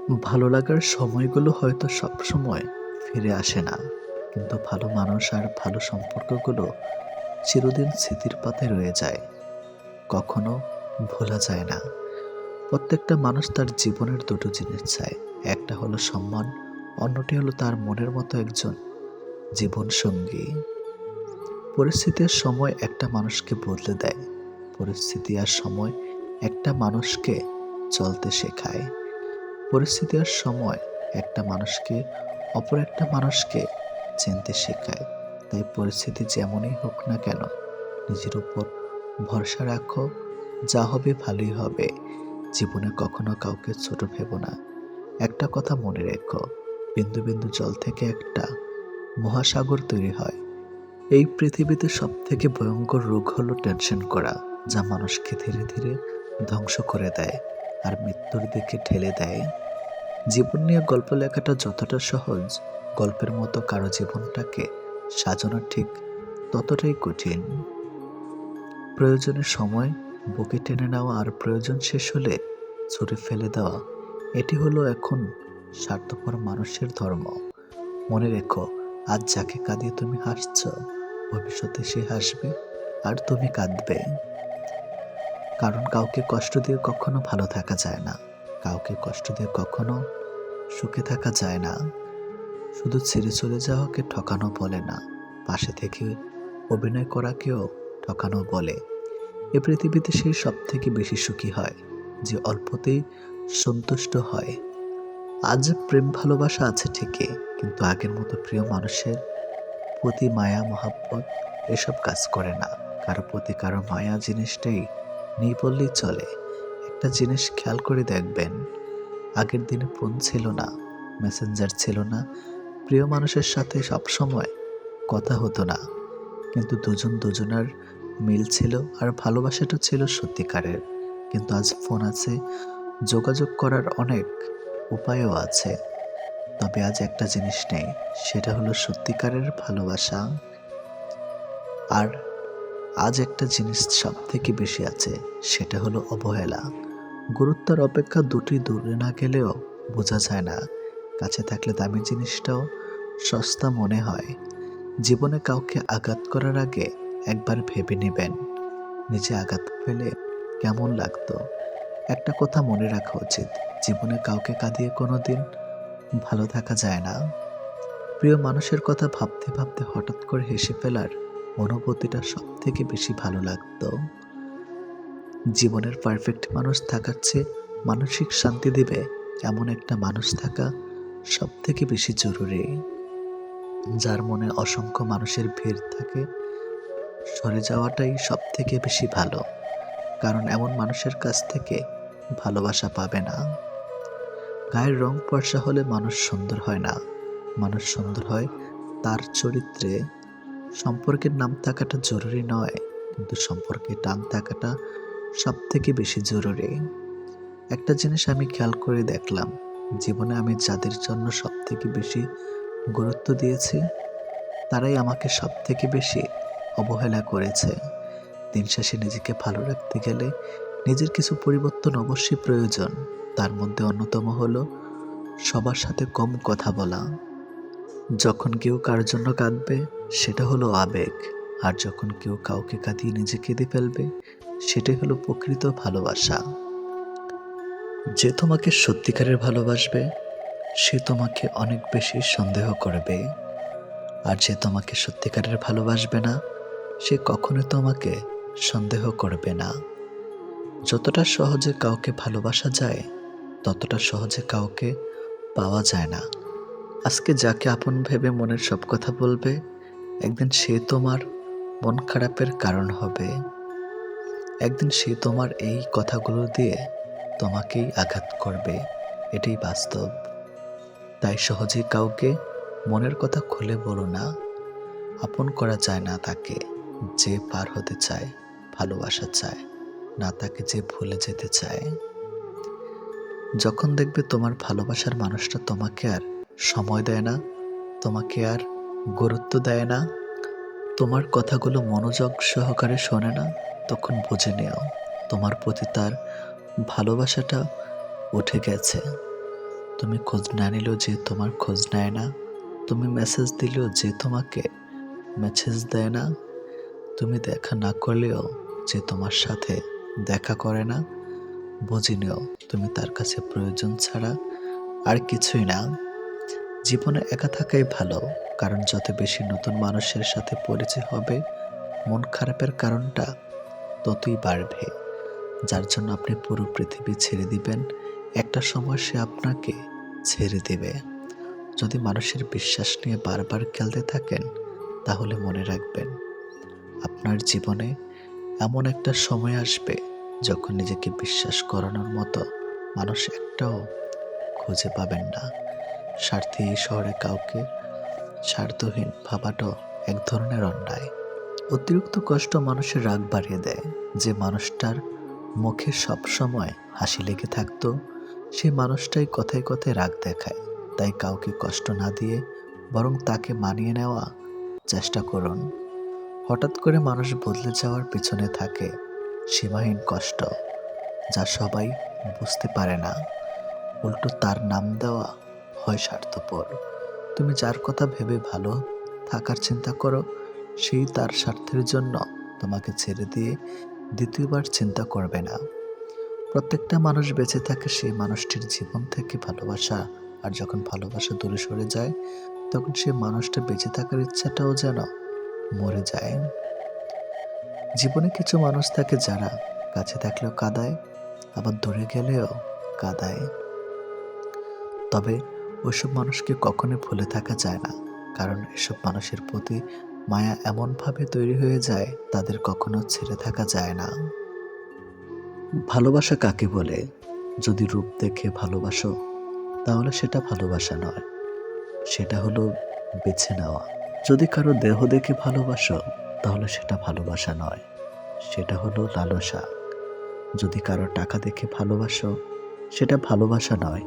ভালো লাগার সময়গুলো হয়তো সবসময় ফিরে আসে না, কিন্তু ভালো মানুষ আর ভালো সম্পর্কগুলো চিরদিন স্মৃতির পাতায় রয়ে যায়, কখনো ভোলা যায় না। প্রত্যেকটা মানুষ তার জীবনের দুটো জিনিস চায়, একটা হলো সম্মান, অন্যটি হলো তার মনের মতো একজন জীবন সঙ্গী। পরিস্থিতির সময় একটা মানুষকে বদলে দেয়, পরিস্থিতি আর সময় একটা মানুষকে চলতে শেখায়। পরিস্থিতি আর সময় একটা মানুষকে অপর একটা মানুষকে চিনতে শেখায়। তাই পরিস্থিতি যেমনই হোক না কেন, নিজের উপর ভরসা রাখো, যা হবে ভালোই হবে। জীবনে কখনো কাউকে ছোট ভেবো না। একটা কথা মনে রেখো, বিন্দু বিন্দু জল থেকে একটা মহাসাগর তৈরি হয়। এই পৃথিবীতে সব থেকে ভয়ঙ্কর রোগ হলো টেনশন করা, যা মানুষকে ধীরে ধীরে ধ্বংস করে দেয় আর মৃত্যুর দিকে ঠেলে দেয়। জীবন নিয়ে গল্প লেখাটা যতটা সহজ, গল্পের মতো কারো জীবনটাকে সাজানো ঠিক ততটাই কঠিন। প্রয়োজনের সময় বুকে টেনে নেওয়া আর প্রয়োজন শেষ হলে ছুঁড়ে ফেলে দেওয়া, এটি হলো এখন স্বার্থপর মানুষের ধর্ম। মনে রেখো, আজ যাকে কাঁদিয়ে তুমি হাসছ, ভবিষ্যতে সে হাসবে আর তুমি কাঁদবে। কারণ কাউকে কষ্ট দিয়ে কখনো ভালো থাকা যায় না, কাউকে কষ্ট দিয়ে কখনো সুখে থাকা যায় না। শুধু ছেড়ে চলে যাওয়াকে ঠকানো বলে না, পাশে থেকে অভিনয় করাকেও ঠকানো বলে। এ পৃথিবীতে সেই সব থেকে বেশি সুখী হয় যে অল্পতেই সন্তুষ্ট হয়। আজ প্রেম ভালোবাসা আছে ঠিকই, কিন্তু আগের মতো প্রিয় মানুষের প্রতি মায়া মহাব্বত এসব কাজ করে না। কারো প্রতি কারো মায়া জিনিসটাই নেই বললেই চলে। একটা জিনিস খেয়াল করে দেখবেন, আগের দিনে ফোন ছিল না, মেসেঞ্জার ছিল না, প্রিয় মানুষের সাথে সবসময় কথা হতো না, কিন্তু দুজন দুজনার মিল ছিল আর ভালোবাসাটা ছিল সত্যিকারের। কিন্তু আজ ফোন আছে, যোগাযোগ করার অনেক উপায়ও আছে, তবে আজ একটা জিনিস নেই, সেটা হলো সত্যিকারের ভালোবাসা। আর আজ একটা জিনিস সব থেকে বেশি আছে, সেটা হলো অবহেলা। গুরুত্বের অপেক্ষা দুটি দূরে না গেলেও বোঝা যায় না, কাছে থাকলে দামি জিনিসটাও সস্তা মনে হয়। জীবনে কাউকে আঘাত করার আগে একবার ভেবে নেবেন, নিজে আঘাত পেলে কেমন লাগতো। একটা কথা মনে রাখা উচিত, জীবনে কাউকে কাঁদিয়ে কোনোদিন ভালো থাকা যায় না। প্রিয় মানুষের কথা ভাবতে ভাবতে হঠাৎ করে হেসে ফেলার অনুভূতিটা সব থেকে বেশি ভালো লাগতো। জীবনের পারফেক্ট মানুষ থাকার চেয়ে মানসিক শান্তি দিবে এমন একটা মানুষ থাকা সব থেকে বেশি জরুরি। যার মনে অসংখ্য মানুষের ভিড় থাকে, সরে যাওয়াটাই সব থেকে বেশি ভালো, কারণ এমন মানুষের কাছ থেকে ভালোবাসা পাবে না। গায়ের রং ফর্সা হলে মানুষ সুন্দর হয় না, মানুষ সুন্দর হয় তার চরিত্রে। সম্পর্কের নাম থাকাটা জরুরি নয়, কিন্তু সম্পর্কে টান থাকাটা সব থেকে বেশি জরুরি। একটা জিনিস আমি খেয়াল করে দেখলাম, জীবনে আমি যাদের জন্য সব থেকে বেশি গুরুত্ব দিয়েছি, তারাই আমাকে সব থেকে বেশি অবহেলা করেছে। দিন শেষে নিজেকে ভালো রাখতে গেলে নিজের কিছু পরিবর্তন অবশ্যই প্রয়োজন। তার মধ্যে অন্যতম হলো সবার সাথে কম কথা বলা। যখন কেউ কার জন্য কাঁদবে, সেটা হলো আবেগ, আর যখন কেউ কাউকে কাঁদিয়ে নিজে কেঁদে ফেলবে, সেটাই হলো প্রকৃত ভালোবাসা। যে তোমাকে সত্যিকারের ভালোবাসবে, সে তোমাকে অনেক বেশি সন্দেহ করবে, আর যে তোমাকে সত্যিকারের ভালোবাসবে না, সে কখনো তোমাকে সন্দেহ করবে না। যতটা সহজে কাউকে ভালোবাসা যায়, ততটা সহজে কাউকে পাওয়া যায় না। আজকে যাকে আপন ভেবে মনের সব কথা বলবে, একদিন সে তোমার মন খারাপের কারণ হবে। একদিন সে তোমার এই কথাগুলো দিয়ে তোমাকেই আঘাত করবে, এটাই বাস্তব। তাই সহজেই কাউকে মনের কথা খুলে বলো না। আপন করা যায় না তাকে যে পার হতে চায়, ভালোবাসা চায় না তাকে যে ভুলে যেতে চায়। যখন দেখবে তোমার ভালোবাসার মানুষটা তোমাকে আর সময় দেয় না, তোমাকে আর গুরুত্ব দেয় না, তোমার কথাগুলো মনোযোগ সহকারে শোনে না, তখন বুঝে নিও তোমার প্রতি তার ভালোবাসাটা উঠে গেছে। তুমি খোঁজ না নিলেও যে তোমার খোঁজ নেয় না, তুমি মেসেজ দিলেও যে তোমাকে মেসেজ দেয় না, তুমি দেখা না করলেও যে তোমার সাথে দেখা করে না, বুঝে নিও তুমি তার কাছে প্রয়োজন ছাড়া আর কিছুই না। জীবনে একা থাকাই ভালো, কারণ যত বেশি নতুন মানুষের সাথে পরিচয় হবে, মন খারাপের কারণটা ততই বাড়বে। যার জন্য আপনি পুরো পৃথিবী ছেড়ে দিবেন, একটা সময় সে আপনাকে ছেড়ে দেবে। যদি মানুষের বিশ্বাস নিয়ে বারবার খেলতে থাকেন, তাহলে মনে রাখবেন আপনার জীবনে এমন একটা সময় আসবে যখন নিজেকে বিশ্বাস করানোর মতো মানুষ একটাও খুঁজে পাবেন না। স্বার্থে এই শহরে কাউকে স্বার্থহীন ভাবাটাও এক ধরনের অন্যায়। অতিরিক্ত কষ্ট মানুষের রাগ বাড়িয়ে দেয়। যে মানুষটার মুখে সবসময় হাসি লেগে থাকতো, সেই মানুষটাই কথায় কথায় রাগ দেখায়। তাই কাউকে কষ্ট না দিয়ে বরং তাকে মানিয়ে নেওয়া চেষ্টা করুন। হঠাৎ করে মানুষ বদলে যাওয়ার পিছনে থাকে সীমাহীন কষ্ট, যা সবাই বুঝতে পারে না। উল্টো তার নাম দেওয়া হয় স্বার্থপর। তুমি যার কথা ভেবে ভালো থাকার চিন্তা করো, সেই তার স্বার্থের জন্য তোমাকে ছেড়ে দিয়ে দ্বিতীয়বার চিন্তা করবে না। প্রত্যেকটা মানুষ বেঁচে থাকে সেই মানুষটির জীবন থেকে ভালোবাসা, আর যখন ভালোবাসা দূরে সরে যায়, তখন সেই মানুষটা বেঁচে থাকার ইচ্ছাটাও যেন মরে যায়। জীবনে কিছু মানুষ থাকে যারা কাছে থাকলেও কাঁদায়, আবার দূরে গেলেও কাঁদায়। তবে ওইসব মানুষকে কখনোই ভুলে থাকা যায় না, কারণ এসব মানুষের প্রতি মায়া এমনভাবে তৈরি হয়ে যায়, তাদের কখনো ছেড়ে থাকা যায় না। ভালোবাসা কাকে বলে? যদি রূপ দেখে ভালোবাসো, তাহলে সেটা ভালোবাসা নয়, সেটা হলো বেছে নেওয়া। যদি কারো দেহ দেখে ভালোবাসো, তাহলে সেটা ভালোবাসা নয়, সেটা হলো লালসা। যদি কারো টাকা দেখে ভালোবাসো, সেটা ভালোবাসা নয়,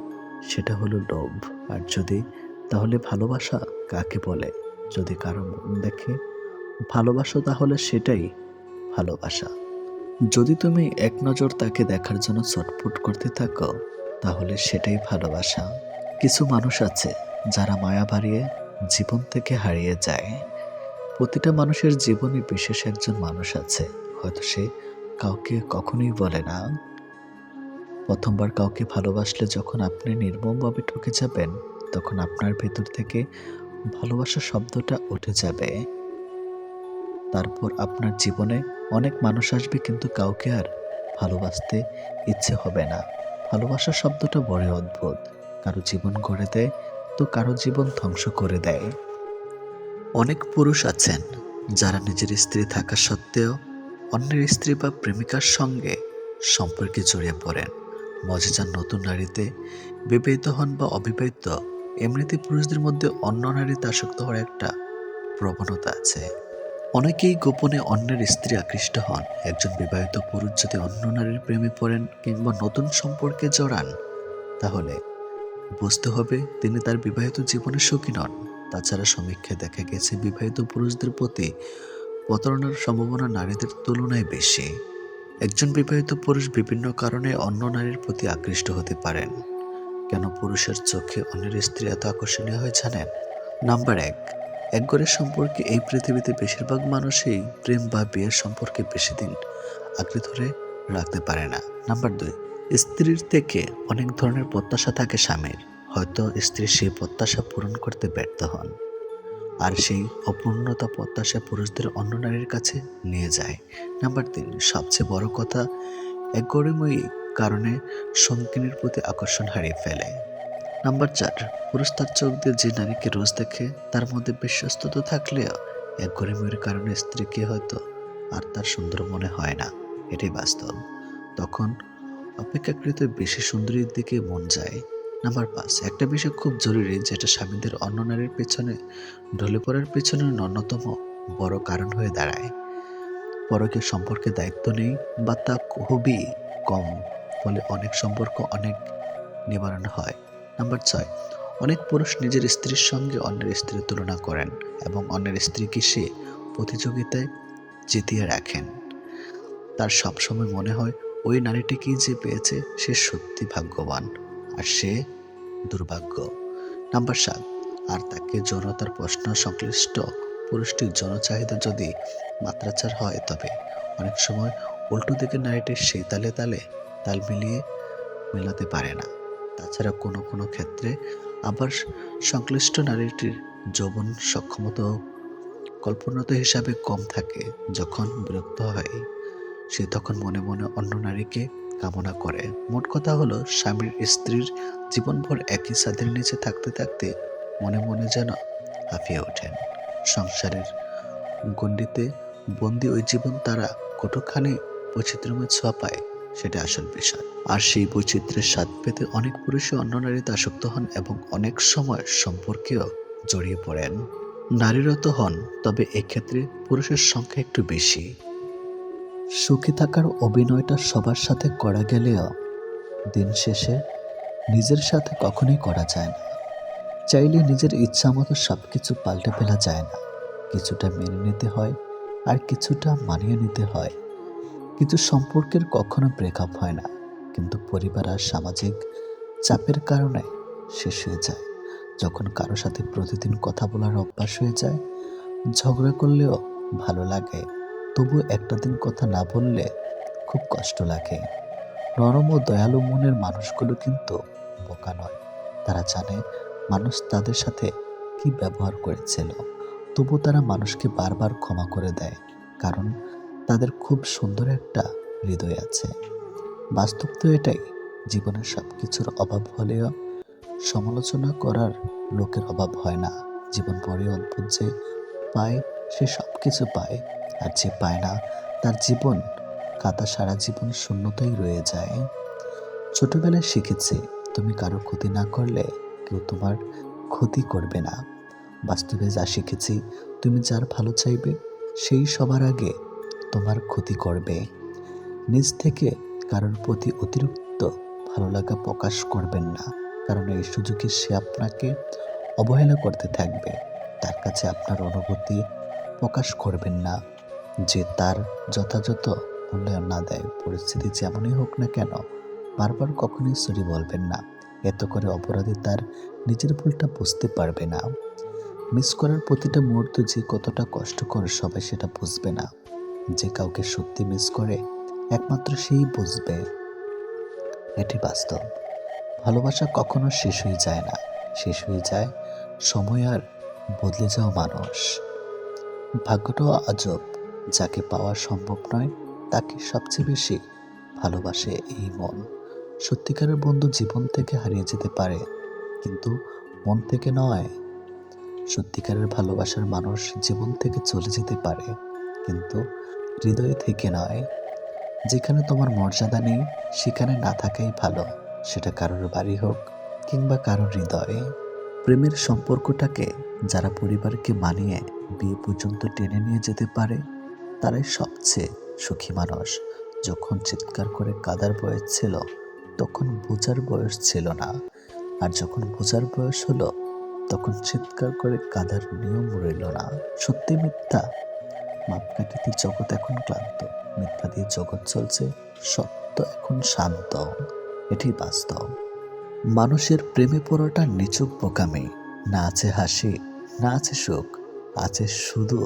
সেটা হলো লোভ। আর যদি তাহলে ভালোবাসা কাকে বলে? যদি কারো মন দেখে ভালোবাসো, তাহলে সেটাই ভালোবাসা। যদি তুমি এক নজর তাকে দেখার জন্য ছটফট করতে থাকো, তাহলে সেটাই ভালোবাসা। কিছু মানুষ আছে যারা মায়া বাড়িয়ে জীবন থেকে হারিয়ে যায়। প্রতিটা মানুষের জীবনে বিশেষ একজন মানুষ আছে, হয়তো সে কাউকে কখনোই বলে না। প্রথমবার কাউকে ভালোবাসলে যখন আপনি নির্মমভাবে ঠকে যাবেন, তখন আপনার ভেতর থেকে ভালোবাসা শব্দটা উঠে যাবে। তারপর আপনার জীবনে অনেক মানুষ আসবে, কিন্তু কাউকে আর ভালোবাসতে ইচ্ছে হবে না। ভালোবাসা শব্দটা বড় অদ্ভুত, কারো জীবন গড়ে দেয় তো কারো জীবন ধ্বংস করে দেয়। অনেক পুরুষ আছেন যারা নিজের স্ত্রী থাকা সত্ত্বেও অন্যের স্ত্রী বা প্রেমিকার সঙ্গে সম্পর্কে জড়িয়ে পড়েন। মজাদার নতুন নারীতে বিবাহিত হন বা অবিবাহিত, এমনিতে পুরুষদের মধ্যে অন্য নারীতে আসক্ত হওয়ার একটা প্রবণতা আছে। অনেকেই গোপনে অন্যের স্ত্রী আকৃষ্ট হন। একজন বিবাহিত পুরুষ যদি অন্য নারীর প্রেমে পড়েন কিংবা নতুন সম্পর্কে জড়ান, তাহলে বুঝতে হবে তিনি তার বিবাহিত জীবনে সুখী নন। তাছাড়া সমীক্ষায় দেখা গেছে বিবাহিত পুরুষদের প্রতি প্রতারণার সম্ভাবনা নারীদের তুলনায় বেশি। একজন বিবাহিত পুরুষ বিভিন্ন কারণে অন্য নারীর প্রতি আকৃষ্ট হতে পারেন। কেন পুরুষের চোখে অন্যের স্ত্রী এত আকর্ষণীয় হয় জানেন? নাম্বার 1, একঘরের সম্পর্কে এই পৃথিবীতে বেশিরভাগ মানুষই প্রেম বা বিয়ের সম্পর্কে বেশি দিন আঁকড়ে ধরে রাখতে পারে না। নাম্বার 2, স্ত্রীর থেকে অনেক ধরনের প্রত্যাশা থাকে স্বামীর, হয়তো স্ত্রী সেই প্রত্যাশা পূরণ করতে ব্যর্থ হন, আর সেই অপূর্ণতা প্রত্যাশা পুরুষদের অন্য নারীর কাছে নিয়ে যায়। নাম্বার 3, সবচেয়ে বড় কথা, একঘরেময়ী কারণে সঙ্গিনীর প্রতি আকর্ষণ হারিয়ে ফেলে। নাম্বার 4, পুরুষ তার চোখ দিয়ে যে নারীকে রোজ দেখে তার মধ্যে বিশ্বস্ততা থাকলেও একঘরেময়ীর কারণে স্ত্রীকে হয়তো আর তার সুন্দর মনে হয় না, এটাই বাস্তব। তখন অপেক্ষাকৃত বেশি সুন্দরীর দিকে মন যায়। নাম্বার 5, একটা বিষয় খুব জরুরি, যেটা স্বামীদের অন্য নারীর পেছনে ঢলে পড়ার পেছনে অন্যতম বড় কারণ হয়ে দাঁড়ায়। পরকীয় সম্পর্কে দায়িত্ব নেই বা তা খুবই কম, ফলে অনেক সম্পর্ক অনেক নিবারণ হয়। নাম্বার 6, অনেক পুরুষ নিজের স্ত্রীর সঙ্গে অন্যের স্ত্রীর তুলনা করেন এবং অন্যের স্ত্রীকে সে প্রতিযোগিতায় জিতিয়ে রাখেন। তার সবসময় মনে হয় ওই নারীটিকেই যে পেয়েছে সে সত্যি ভাগ্যবান, আর সে দুর্ভাগ্য। নাম্বার 7, আর তাকে যৌনতার প্রশ্ন সংশ্লিষ্ট পুরুষটির যৌনচাহিদা যদি মাত্রাচার হয়, তবে অনেক সময় উল্টো দিকের নারীটি সেই তালে তাল মেলাতে পারে না। তাছাড়া কোনো কোনো ক্ষেত্রে আবার সংশ্লিষ্ট নারীটির যৌবন সক্ষমতা কল্পনাত হিসাবে কম থাকে। যখন বিরক্ত হয় সে তখন মনে মনে অন্য নারীকে কামনা করে। মোট কথা হলো, স্বামীর স্ত্রীর জীবনভর একই ছাদের নিচে থাকতে থাকতে মনে মনে যেন হাঁপিয়ে ওঠেন। সংসারের গণ্ডিতে বন্দি ওই জীবন তারা কতখানি বৈচিত্র্যময় ছোঁয়া পায়, সেটা আসল বিষয়। আর সেই বৈচিত্র্যের স্বাদ পেতে অনেক পুরুষই অন্য নারীতে আসক্ত হন এবং অনেক সময় সম্পর্কেও জড়িয়ে পড়েন। নারীরা তো হন, তবে এক্ষেত্রে পুরুষের সংখ্যা একটু বেশি। সুখী থাকার অভিনয়টা সবার সাথে করা গেলেও দিন শেষে নিজের সাথে কখনোই করা যায় না। চাইলে নিজের ইচ্ছা মতো সব কিছু পাল্টে ফেলা যায় না। কিছুটা মেনে নিতে হয়, আর কিছুটা মানিয়ে নিতে হয়। কিছু সম্পর্কের কখনো ব্রেকআপ হয় না, কিন্তু পরিবার আর সামাজিক চাপের কারণে শেষ হয়ে যায়। যখন কারো সাথে প্রতিদিন কথা বলার অভ্যাস হয়ে যায়, ঝগড়া করলেও ভালো লাগে, তবু একটা দিন কথা না বললে খুব কষ্ট লাগে। নরম ও দয়ালু মনের মানুষগুলো কিন্তু বোকা নয়। তারা জানে মানুষ তাদের সাথে কি ব্যবহার করেছিল, তবু তারা মানুষকে বারবার ক্ষমা করে দেয়, কারণ তাদের খুব সুন্দর একটা হৃদয় আছে। বাস্তব তো এটাই। জীবনের সব কিছুর অভাব হলেও সমালোচনা করার লোকের অভাব হয় না। জীবন বড়ই অদ্ভুত, যে পায় সে সব কিছু পায়, আর যে পায় না তার জীবন কাঁটা সারা জীবন শূন্যতাই রয়ে যায়। ছোটবেলায় শিখেছি, তুমি কারো ক্ষতি না করলে কেউ তোমার ক্ষতি করবে না। বাস্তবে যা শিখেছি, তুমি যার ভালো চাইবে সেই সবার আগে তোমার ক্ষতি করবে। নিজ থেকে কারোর প্রতি অতিরিক্ত ভালো লাগা প্রকাশ করবেন না, কারণ এই সুযোগে সে আপনাকে অবহেলা করতে থাকবে। তার কাছে আপনার অনুভূতি প্রকাশ করবেন না, যে তার যথাযথ মূল্যায়ন না দেয়। পরিস্থিতি যেমনই হোক না কেন, বারবার কখনোই সরি বলবেন না। এত করে অপরাধী তার নিজের ভুলটা বুঝতে পারবে না। মিস করার প্রতিটা মুহূর্ত যে কতটা কষ্টকর, সবাই সেটা বুঝবে না। যে কাউকে সত্যি মিস করে একমাত্র সেই বুঝবে। এটি বাস্তব। ভালোবাসা কখনো শেষ হয়ে যায় না, শেষ হয়ে যায় সময় আর বদলে যাওয়া মানুষ। ভাগ্যটাও আজব, যাকে পাওয়া সম্ভব নয় তাকে সবচেয়ে বেশি ভালোবাসে এই মন। সত্যিকারের বন্ধু জীবন থেকে হারিয়ে যেতে পারে, কিন্তু মন থেকে নয়। সত্যিকারের ভালোবাসার মানুষ জীবন থেকে চলে যেতে পারে, কিন্তু হৃদয় থেকে নয়। যেখানে তোমার মর্যাদা নেই সেখানে না থাকাই ভালো, সেটা কারোর বাড়ি হোক কিংবা কারোর হৃদয়ে। প্রেমের সম্পর্কটাকে যারা পরিবারকে মানিয়ে বিয়ে পর্যন্ত টেনে নিয়ে যেতে পারে, তারাই সবচেয়ে সুখী মানুষ। যখন চিৎকার করে কাঁদার বয়স ছিল, তখন বোঝার বয়স ছিল না। আর যখন বোঝার বয়স হলো, তখন চিৎকার করে কাঁদার নিয়ম রইল না। সত্যি মিথ্যা মাপকাঠিতে জগৎ এখন ক্লান্ত, মিথ্যা দিয়ে জগৎ চলছে, সত্য এখন শান্ত। এটি বাস্তব। মানুষের প্রেমে পড়াটা নিছক বোকামি। না আছে হাসি, না আছে সুখ, আছে শুধু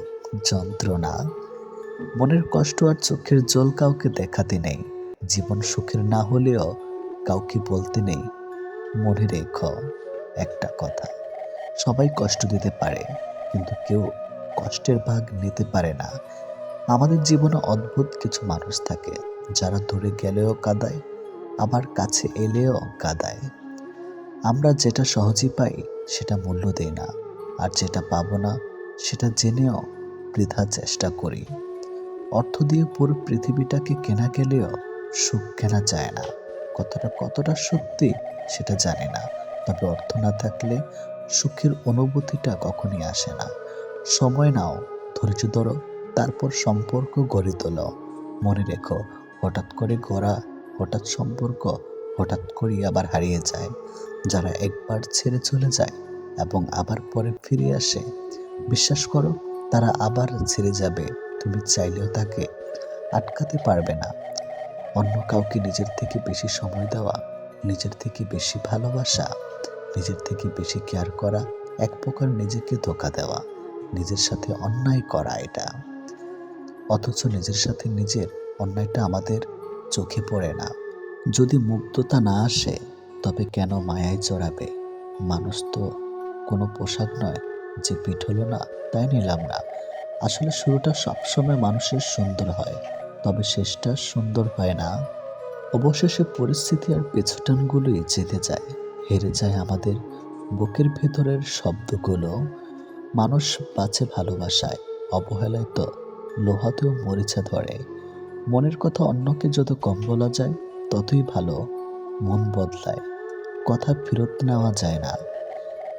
যন্ত্রণা। মনের কষ্ট আর চোখের জল কাউকে দেখাতে নেই। জীবন সুখের না হলেও কাউকে বলতে নেই, মনে রেখো একটা কথা, সবাই কষ্ট দিতে পারে, কিন্তু কেউ কষ্টের ভাগ নিতে পারে না। আমাদের জীবনে অদ্ভুত কিছু মানুষ থাকে, যারা দূরে গেলেও কাঁদায়, আবার কাছে এলেও কাঁদায়। আমরা যেটা সহজে পাই সেটা মূল্য দেই না, আর যেটা পাবো না সেটা জেনেও বৃথা চেষ্টা করি। অর্থ দিয়ে পুরো পৃথিবীটাকে কেনা গেলেও সুখ কেনা যায় না। কথাটা কতটা সত্যি সেটা জানি না, তবে অর্থ না থাকলে সুখের অনুভূতিটা কখনই আসে না। সময় নাও, ধৈর্য ধরো, তারপর সম্পর্ক গড়ে তোলো। মনে রেখো, হঠাৎ করে গড়া হঠাৎ সম্পর্ক হঠাৎ করেই আবার হারিয়ে যায়। যারা একবার ছেড়ে চলে যায় এবং আবার পরে ফিরে আসে, বিশ্বাস করো তারা আবার ছেড়ে যাবে, তুমি চাইলেও তাকে আটকাতে পারবে না। অন্য কাউকে নিজের থেকে বেশি সময় দেওয়া, নিজের থেকে বেশি ভালোবাসা, নিজের থেকে বেশি কেয়ার করা এক প্রকার নিজেকে ধোঁকা দেওয়া, নিজের সাথে অন্যায় করা এটা। অথচ নিজের সাথে নিজের অন্যায়টা আমাদের চোখে পড়ে না। যদি মুগ্ধতা না আসে তবে কেন মায়ায় জড়াবে? মানুষ তো কোনো পোশাক নয় যে পিঠ হলো না তাই নিলাম না। আসলে শুরুটা সবসময় মানুষের সুন্দর হয়, তবে শেষটা সুন্দর হয় না। অবশেষে পরিস্থিতি আর পেছুটানগুলোই জিতে যায়, হেরে যায় আমাদের বুকের ভেতরের শব্দগুলো। মানুষ বাঁচে ভালোবাসায়, অবহেলায় তো লোহাতেও মরিচা ধরে। মনের কথা অন্যকে যত কম বলা যায় ততই ভালো। মন বদলায়, কথা ফেরত নেওয়া যায় না।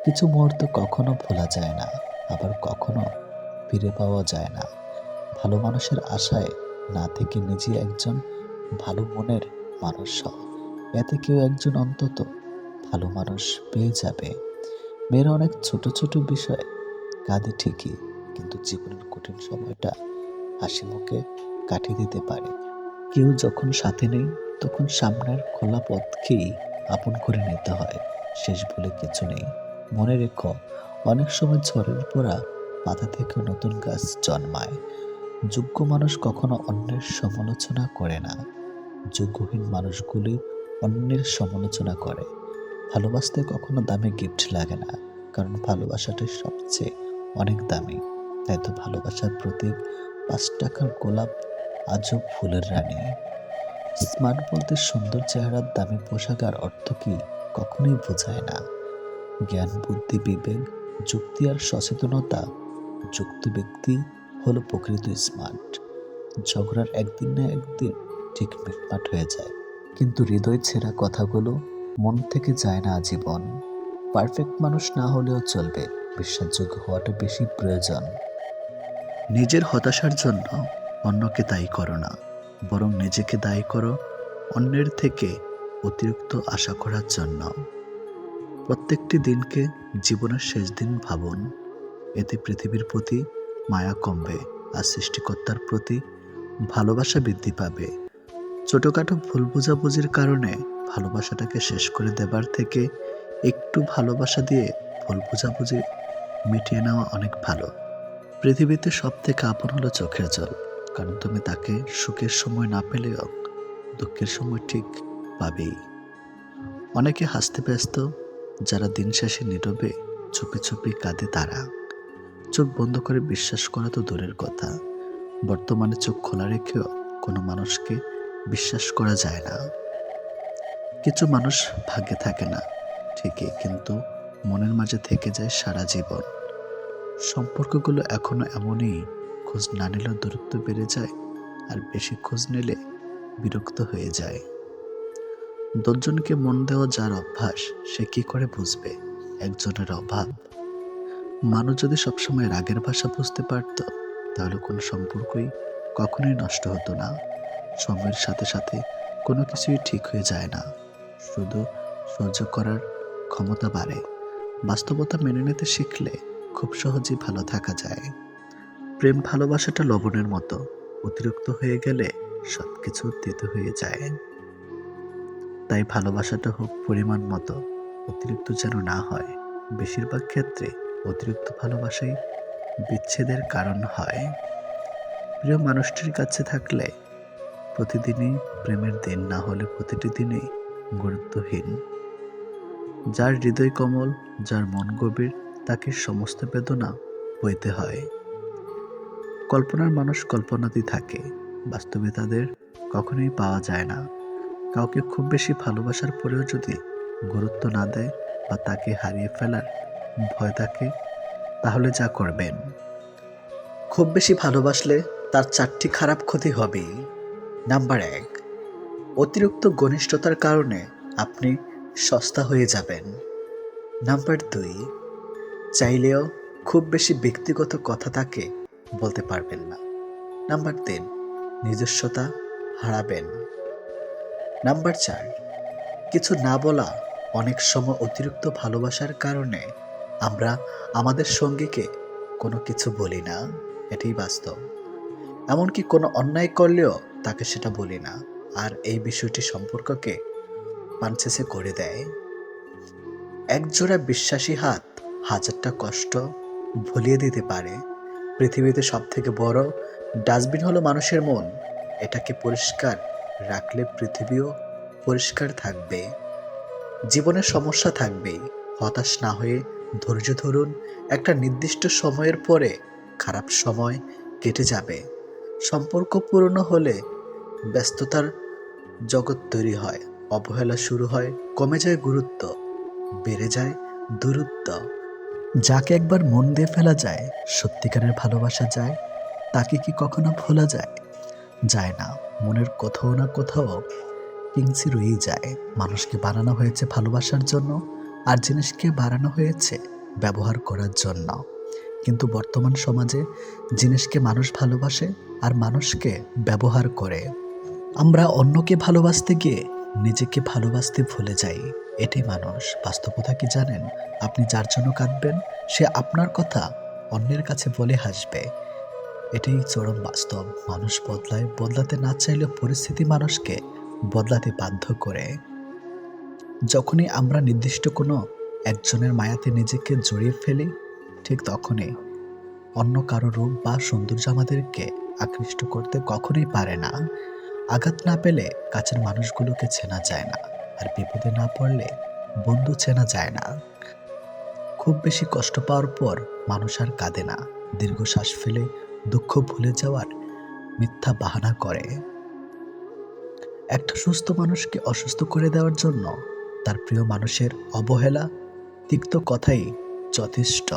কিছু মুহূর্ত কখনো ভোলা যায় না, আবার কখনো ফিরে পাওয়া যায় না। ভালো মানুষের আশায় না থেকে নিজে একজন ভালো মনের মানুষ হও, এতে কেউ একজন অন্তত ভালো মানুষ পেয়ে যাবে। মেয়েরা অনেক ছোট ছোট বিষয় কাঁদে ঠিকই, কিন্তু জীবনের কঠিন সময়টা হাসি মুখে কাটিয়ে দিতে পারে। কেউ যখন সাথে নেই তখন সামনের খোলা পথকেই আপন করে নিতে হয়। শেষ বলে কিছু নেই। মনে রেখো, অনেক সময় ঝড়ের পড়া পাতা থেকে নতুন গাছ জন্মায়। যোগ্য মানুষ কখনো অন্যের সমালোচনা করে না, যোগ্যহীন মানুষগুলি অন্যের সমালোচনা করে। ভালোবাসতে কখনো দামি গিফট লাগে না, কারণ ভালোবাসাটাই সবচেয়ে অনেক দামি। তাই তো ভালোবাসার প্রতীক 5 টাকার গোলাপ আজও ফুলের রানী। স্মার্ট বলতে সুন্দর চেহারার দামি পোশাক আর অর্থ কি কখনোই বোঝায় না। জ্ঞান, বুদ্ধি, বিবেক, যুক্তি আর সচেতনতা যুক্ত ব্যক্তি হলো প্রকৃত স্মার্ট। ঝগড়ার একদিন না একদিন ঠিক মিটমাট হয়ে যায়, কিন্তু হৃদয় ছেঁড়া কথাগুলো মন থেকে যায় না আজীবন। পারফেক্ট মানুষ না হলেও চলবে, বিশ্বাসযোগ্য হওয়াটা বেশি প্রয়োজন। নিজের হতাশার জন্য অন্যকে দায়ী করো না, বরং নিজেকে দায়ী করো অন্যের থেকে অতিরিক্ত আশা করার জন্য। প্রত্যেকটি দিনকে জীবনের শেষ দিন ভাবুন, এতে পৃথিবীর প্রতি মায়া কমবে আর সৃষ্টিকর্তার প্রতি ভালোবাসা বৃদ্ধি পাবে। ছোটখাটো ভুল বোঝাবুঝির কারণে ভালোবাসাটাকে শেষ করে দেবার থেকে একটু ভালোবাসা দিয়ে ভুল বোঝাবুঝি মিটিয়ে নেওয়া অনেক ভালো। পৃথিবীতে সব থেকে আপন হলো চোখের জল, কারণ তুমি তাকে সুখের সময় না পেলেও দুঃখের সময় ঠিক পাবেই। অনেকে হাসতে ব্যস্ত, যারা দিন শেষে নীরবে চুপি চুপি কাঁদে তারা। চোখ বন্ধ করে বিশ্বাস করা তো দূরের কথা, বর্তমানে চোখ খোলা রেখেও কোনো মানুষকে বিশ্বাস করা যায় না। কিছু মানুষ ভাগ্যে থাকে না ঠিকই, কিন্তু মনের মাঝে থেকে যায় সারা জীবন। সম্পর্কগুলো এখনো এমনই, খোঁজ না নিলেও দূরত্ব বেড়ে যায়, আর বেশি খোঁজ নিলে বিরক্ত হয়ে যায়। 10 জনকে মন দেওয়া যার অভ্যাস, সে কি করে বুঝবে একজনের অভাব? মানুষ যদি সবসময় রাগের ভাষা বুঝতে পারত, তাহলে কোনো সম্পর্কই কখনোই নষ্ট হতো না। সময়ের সাথে সাথে কোনো কিছুই ঠিক হয়ে যায় না, শুধু সহ্য করার ক্ষমতা বাড়ে। বাস্তবতা মেনে নিতে শিখলে খুব সহজেই ভালো থাকা যায়। প্রেম ভালোবাসাটা লবণের মতো, অতিরিক্ত হয়ে গেলে সবকিছু তেতো হয়ে যায়। তাই ভালোবাসাটা হোক পরিমাণ মতো, অতিরিক্ত যেন না হয়। বেশিরভাগ ক্ষেত্রে অতিরিক্ত ভালোবাসাই বিচ্ছেদের কারণ হয়। প্রিয় মানুষটির কাছে থাকলে প্রতিদিনই প্রেমের দিন, না হলে প্রতিটি দিনই গুরুত্বহীন। যার হৃদয় কোমল, যার মন গভীর, তাকে সমস্ত বেদনা বইতে হয়। কল্পনার মানুষ কল্পনাতেই থাকে, বাস্তবে তাদের কখনোই পাওয়া যায় না। কাউকে খুব বেশি ভালোবাসার পরেও যদি গুরুত্ব না দেয় বা তাকে হারিয়ে ফেলার ভয় থাকে, তাহলে যা করবেন, খুব বেশি ভালোবাসলে তার 4টি খারাপ ক্ষতি হবেই। নাম্বার 1, অতিরিক্ত ঘনিষ্ঠতার কারণে আপনি সস্তা হয়ে যাবেন। নাম্বার 2, চাইলেও খুব বেশি ব্যক্তিগত কথা তাকে বলতে পারবেন না। নাম্বার 3, নিজস্বতা হারাবেন। নাম্বার 4, কিছু না বলা। অনেক সময় অতিরিক্ত ভালোবাসার কারণে আমরা আমাদের সঙ্গীকে কোনো কিছু বলি না, এটাই বাস্তব। এমনকি কোনো অন্যায় করলেও তাকে সেটা বলি না, আর এই বিষয়টি সম্পর্ককে পানচেসে করে দেয়। একজোড়া বিশ্বাসী হাত হাজারটা কষ্ট ভুলিয়ে দিতে পারে। পৃথিবীতে সবথেকে বড় ডাস্টবিন হলো মানুষের মন। এটাকে পরিষ্কার রাখলে পৃথিবীও পরিষ্কার থাকবে। জীবনের সমস্যা থাকবেই, হতাশ না হয়ে ধৈর্য ধরুন। একটা নির্দিষ্ট সময়ের পরে খারাপ সময় কেটে যাবে। সম্পর্ক পুরনো হলে ব্যস্ততার জগৎ তৈরি হয়, অবহেলা শুরু হয়, কমে যায় গুরুত্ব, বেড়ে যায় দূরত্ব। যাকে একবার মন দিয়ে ফেলা যায়, সত্যিকারের ভালোবাসা যায়, তাকে কি কখনো ভোলা যায়? যায় না। মনের কোথাও না কোথাও কিঞ্চি রয়েই যায়। মানুষকে বানানো হয়েছে ভালোবাসার জন্য, আর জিনিসকে বানানো হয়েছে ব্যবহার করার জন্য। কিন্তু বর্তমান সমাজে জিনিসকে মানুষ ভালোবাসে আর মানুষকে ব্যবহার করে। আমরা অন্যকে ভালোবাসতে গিয়ে নিজেকে ভালোবাসতে ভুলে যাই। এটাই মানুষ। বাস্তবতা কি জানেন? আপনি যার জন্য কাঁদবেন, সে আপনার কথা অন্যের কাছে বলে হাসবে। এটাই চরম বাস্তব। মানুষ বদলায়, বদলাতে না চাইলেও পরিস্থিতি মানুষকে বদলাতে বাধ্য করে। যখনই আমরা নির্দিষ্ট কোনো একজনের মায়াতে নিজেকে জড়িয়ে ফেলি, ঠিক তখনই অন্য কারো রূপ বা সৌন্দর্য আমাদেরকে আকৃষ্ট করতে কখনোই পারে না। আঘাত না পেলে কাছের মানুষগুলোকে চেনা যায় না, আর বিপদে না পড়লে বন্ধু চেনা যায় না। খুব বেশি কষ্ট পাওয়ার পর মানুষ আর কাঁদে না, দীর্ঘশ্বাস ফেলে দুঃখ ভুলে যাওয়ার মিথ্যা বাহানা করে। একটা সুস্থ মানুষকে অসুস্থ করে দেওয়ার জন্য তার প্রিয় মানুষের অবহেলা, তিক্ত কথাই যথেষ্ট।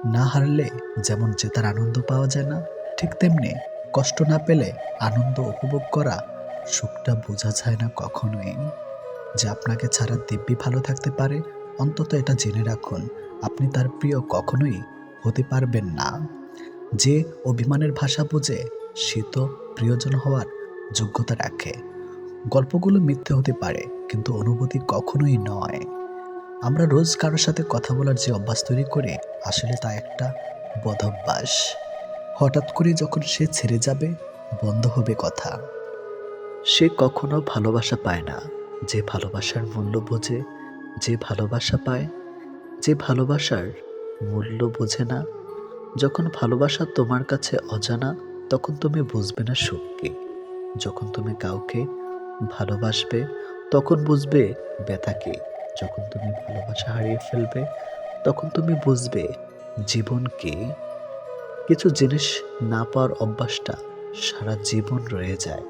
না হারলে যেমন জেতার আনন্দ পাওয়া যায় না, ঠিক তেমনি কষ্ট না পেলে আনন্দ উপভোগ করা, সুখটা বোঝা যায় না কখনোই। যে আপনাকে ছাড়া দিব্যি ভালো থাকতে পারে, অন্তত এটা জেনে রাখুন, আপনি তার প্রিয় কখনোই হতে পারবেন না। যে অভিমানের ভাষা বোঝে, সে তো প্রিয়জন হওয়ার যোগ্যতা রাখে। গল্পগুলো মিথ্যে হতে পারে, কিন্তু অনুভূতি কখনোই নয়। আমরা রোজ কারোর সাথে কথা বলার যে অভ্যাস তৈরি করি, আসলে তা একটা বদঅভ্যাস। হঠাৎ করে যখন সে ছেড়ে যাবে, বন্ধ হবে কথা। সে কখনো ভালোবাসা পায় না। যে ভালোবাসার মূল্য বোঝে, যে ভালোবাসা পায়, যে ভালোবাসার মূল্য বোঝে না। যখন ভালোবাসা তোমার কাছে অজানা, তখন তুমি বুঝবে না সুখ কি। যখন তুমি কাউকে ভালোবাসবে, তখন বুঝবে ব্যথা কি। যখন তুমি ভালোবাসা হারিয়ে ফেলবে, তখন তুমি বুঝবে জীবন কি। কিছু জিনিস না পাওয়ার অভ্যাসটা সারা জীবন রয়ে যায়।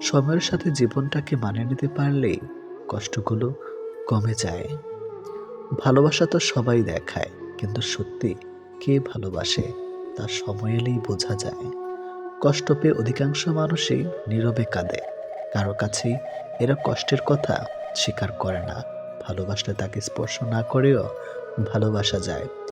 সময়ের সাথে জীবনটাকে মানিয়ে নিতে পারলেই কষ্টগুলো কমে যায়। ভালোবাসা তো সবাই দেখায়, কিন্তু সত্যি কে ভালোবাসে তা সময় এলেই বোঝা যায়। কষ্ট পেয়ে অধিকাংশ মানুষই নীরবে কাঁদে। কারো কাছেই এরা কষ্টের কথা স্বীকার করে না। ভালোবাসলে তাকে স্পর্শ না করেও ভালোবাসা যায়।